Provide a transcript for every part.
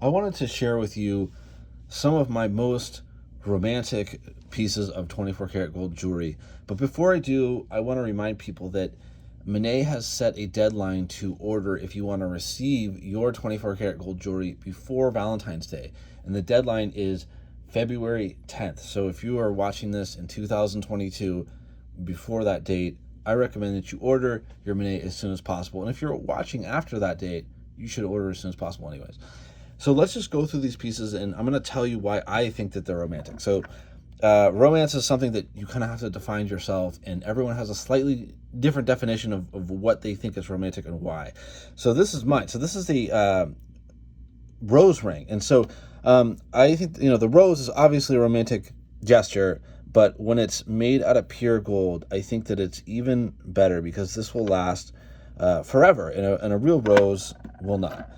I wanted to share with you some of my most romantic pieces of 24 karat gold jewelry. But before I do, I want to remind people that Mene has set a deadline to order if you want to receive your 24 karat gold jewelry before Valentine's Day. And the deadline is February 10th. So if you are watching this in 2022, before that date, I recommend that you order your Mene as soon as possible. And if you're watching after that date, you should order as soon as possible anyways. So let's just go through these pieces, and I'm going to tell you why I think that they're romantic. So romance is something that you kind of have to define yourself, and everyone has a slightly different definition of what they think is romantic and why. So this is mine. So this is the rose ring. And so I think, the rose is obviously a romantic gesture, but when it's made out of pure gold, I think that it's even better because this will last forever, and a real rose will not.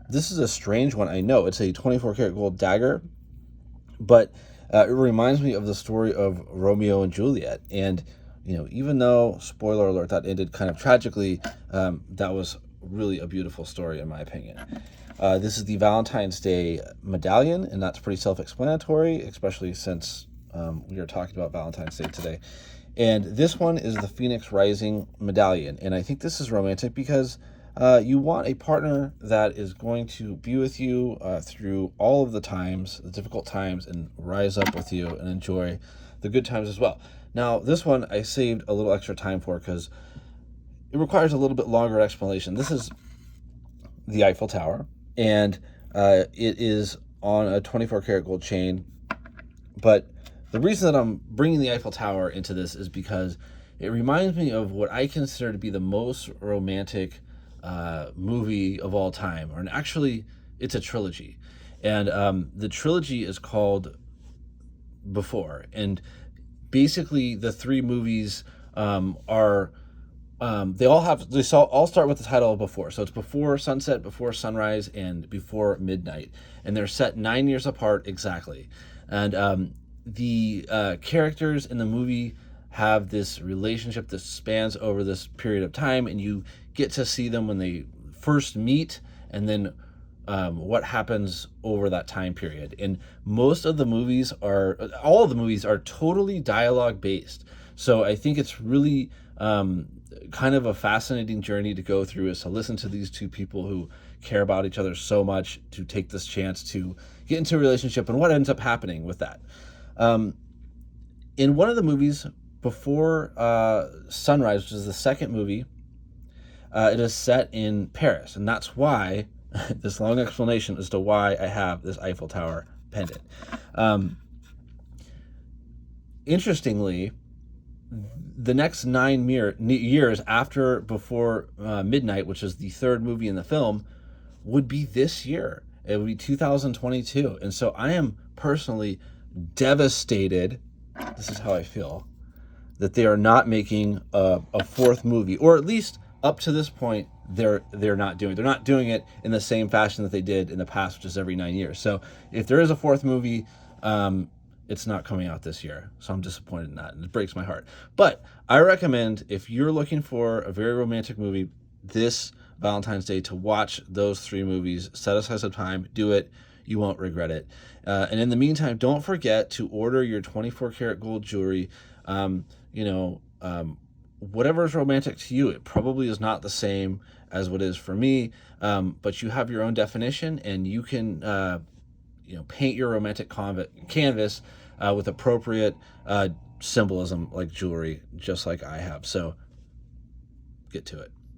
This is a strange one, I know. It's a 24 karat gold dagger, but it reminds me of the story of Romeo and Juliet. And, even though, spoiler alert, that ended kind of tragically, that was really a beautiful story, in my opinion. This is the Valentine's Day medallion, and that's pretty self-explanatory, especially since we are talking about Valentine's Day today. And this one is the Phoenix Rising medallion. And I think this is romantic because you want a partner that is going to be with you through all of the times, the difficult times, and rise up with you and enjoy the good times as well. Now, this one I saved a little extra time for because it requires a little bit longer explanation. This is the Eiffel Tower, and it is on a 24 karat gold chain. But the reason that I'm bringing the Eiffel Tower into this is because it reminds me of what I consider to be the most romantic movie of all time. And actually, it's a trilogy. And the trilogy is called Before. And basically, the three movies are... they all start with the title of Before. So it's Before Sunset, Before Sunrise, and Before Midnight. And they're set 9 years apart exactly. And the characters in the movie have this relationship that spans over this period of time, and you get to see them when they first meet, and then what happens over that time period. And all of the movies are totally dialogue based. So I think it's really kind of a fascinating journey to go through, is to listen to these two people who care about each other so much, to take this chance to get into a relationship and what ends up happening with that. In one of the movies, Before Sunrise, which is the second movie, it is set in Paris, and that's why this long explanation as to why I have this Eiffel Tower pendant. Interestingly, the next 9 years after Before Midnight, which is the third movie in the film, would be this year. It would be 2022. And so I am personally devastated, this is how I feel, that they are not making a fourth movie, or at least up to this point, they're not doing it in the same fashion that they did in the past, which is every 9 years. So if there is a fourth movie, it's not coming out this year. So I'm disappointed in that, and it breaks my heart. But I recommend, if you're looking for a very romantic movie this Valentine's Day, to watch those three movies. Set aside some time, do it. You won't regret it. And in the meantime, don't forget to order your 24 karat gold jewelry. Whatever is romantic to you, it probably is not the same as what is for me, but you have your own definition, and you can paint your romantic canvas with appropriate symbolism like jewelry, just like I have. So get to it.